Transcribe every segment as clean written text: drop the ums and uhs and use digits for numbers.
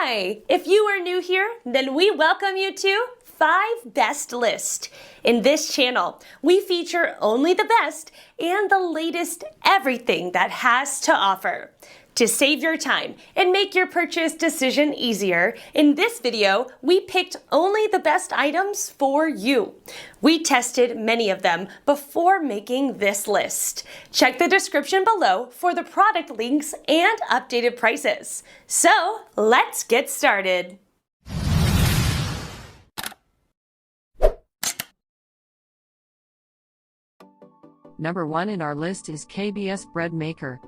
Hi! If you are new here, then we welcome you to 5 Best List. In this channel, we feature only the best and the latest everything that has to offer. To save your time and make your purchase decision easier, in this video, we picked only the best items for you. We tested many of them before making this list. Check the description below for the product links and updated prices. So, let's get started. Number 1 in our list is KBS Bread Maker.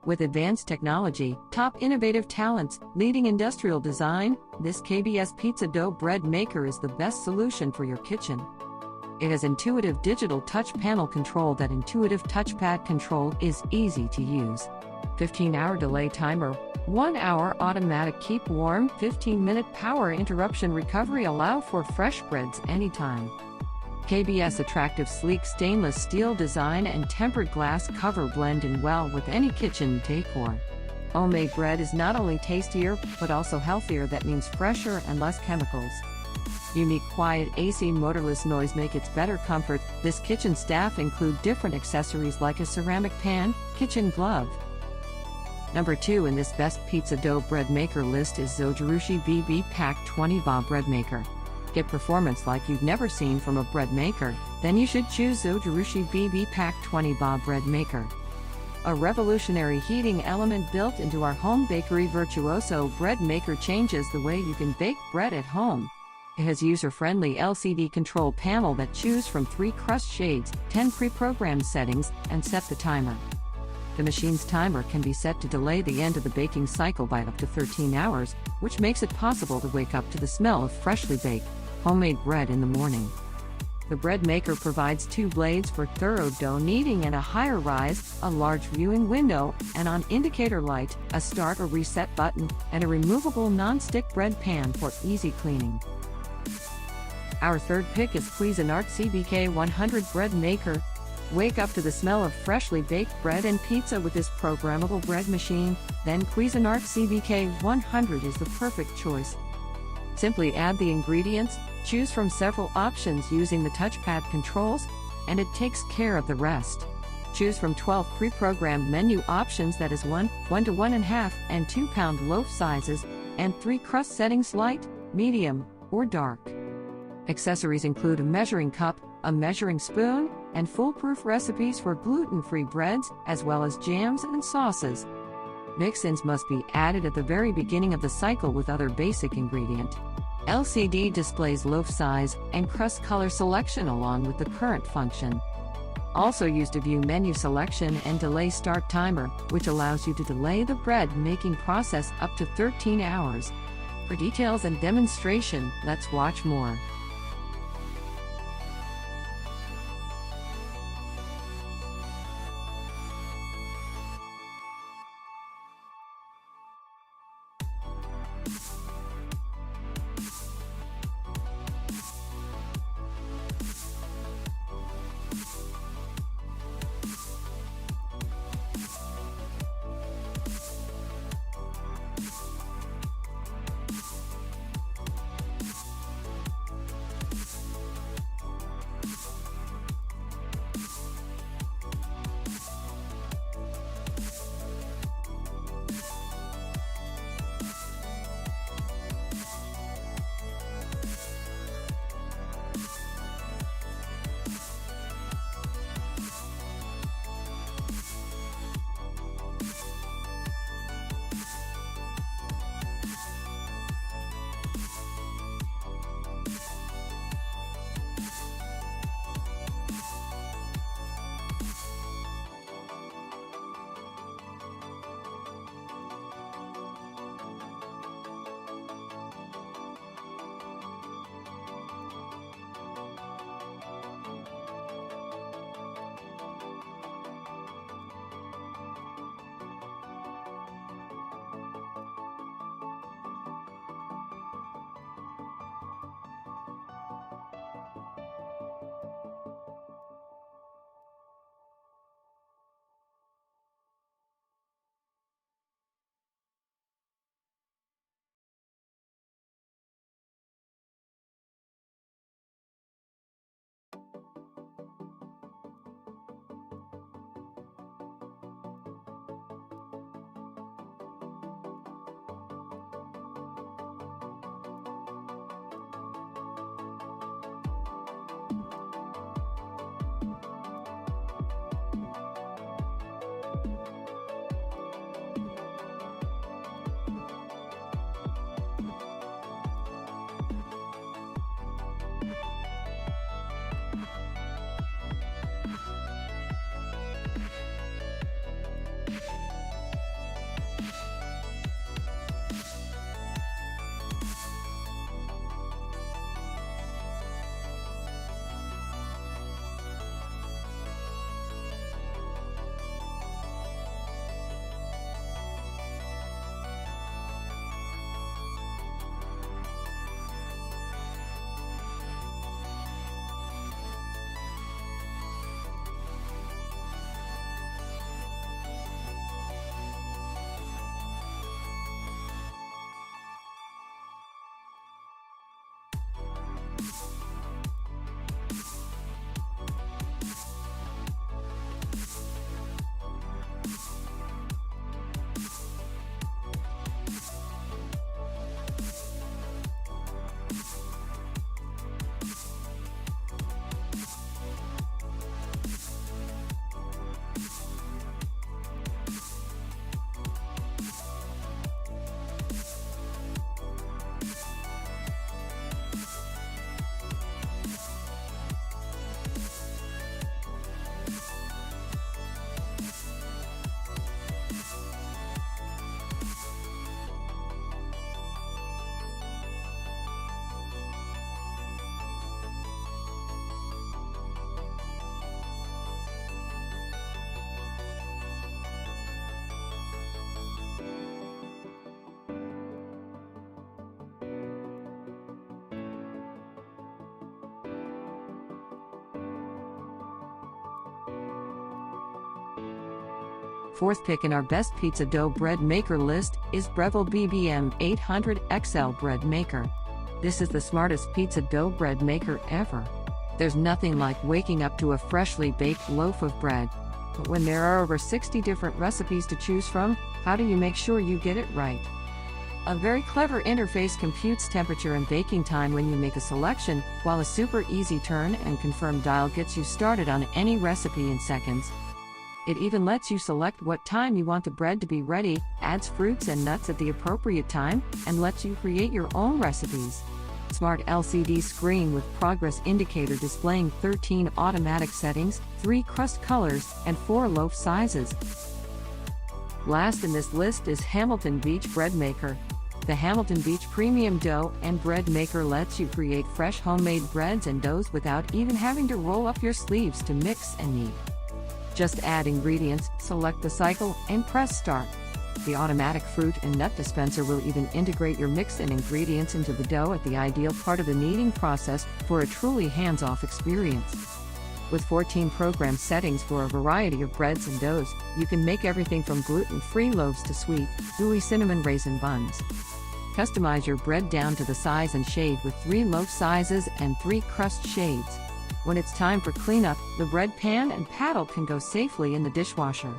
With advanced technology, top innovative talents, leading industrial design, this KBS pizza dough bread maker is the best solution for your kitchen. It has intuitive digital touch panel control. That intuitive touchpad control is easy to use. 15-hour delay timer, 1 hour automatic keep warm, 15-minute power interruption recovery allow for fresh breads anytime. KBS attractive sleek stainless steel design and tempered glass cover blend in well with any kitchen decor. Homemade bread is not only tastier, but also healthier. That means fresher and less chemicals. Unique quiet AC motorless noise make its better comfort. This kitchen staff include different accessories like a ceramic pan, kitchen glove. Number 2 in this best pizza dough bread maker list is Zojirushi BB Pack 20 Ba Bread Maker. Get performance like you've never seen from a bread maker, then you should choose Zojirushi BB Pack 20 Ba Bread Maker. A revolutionary heating element built into our home bakery virtuoso bread maker changes the way you can bake bread at home. It has user-friendly LCD control panel that choose from 3 crust shades, 10 pre-programmed settings, and set the timer. The machine's timer can be set to delay the end of the baking cycle by up to 13 hours, which makes it possible to wake up to the smell of freshly baked, homemade bread in the morning. The bread maker provides 2 blades for thorough dough kneading and a higher rise, a large viewing window, an on indicator light, a start or reset button, and a removable non-stick bread pan for easy cleaning. Our third pick is Cuisinart CBK 100 Bread Maker. Wake up to the smell of freshly baked bread and pizza with this programmable bread machine, then Cuisinart CBK 100 is the perfect choice. Simply add the ingredients, choose from several options using the touchpad controls, and it takes care of the rest. Choose from 12 pre-programmed menu options, that is 1 to 1.5, and 2-pound loaf sizes, and 3 crust settings: light, medium, or dark. Accessories include a measuring cup, a measuring spoon, and foolproof recipes for gluten-free breads, as well as jams and sauces. Mix-ins must be added at the very beginning of the cycle with other basic ingredient. LCD displays loaf size and crust color selection along with the current function. Also used to view menu selection and delay start timer, which allows you to delay the bread making process up to 13 hours. For details and demonstration, let's watch more. Fourth pick in our best pizza dough bread maker list is Breville BBM 800 XL Bread Maker. This is the smartest pizza dough bread maker ever. There's nothing like waking up to a freshly baked loaf of bread. But when there are over 60 different recipes to choose from, how do you make sure you get it right? A very clever interface computes temperature and baking time when you make a selection, while a super easy turn and confirm dial gets you started on any recipe in seconds. It even lets you select what time you want the bread to be ready, adds fruits and nuts at the appropriate time, and lets you create your own recipes. Smart LCD screen with progress indicator displaying 13 automatic settings, 3 crust colors, and 4 loaf sizes. Last in this list is Hamilton Beach Bread Maker. The Hamilton Beach Premium Dough and Bread Maker lets you create fresh homemade breads and doughs without even having to roll up your sleeves to mix and knead. Just add ingredients, select the cycle, and press start. The automatic fruit and nut dispenser will even integrate your mix and ingredients into the dough at the ideal part of the kneading process for a truly hands-off experience. With 14 program settings for a variety of breads and doughs, you can make everything from gluten-free loaves to sweet, gooey cinnamon raisin buns. Customize your bread down to the size and shade with 3 loaf sizes and 3 crust shades. When it's time for cleanup, the bread pan and paddle can go safely in the dishwasher.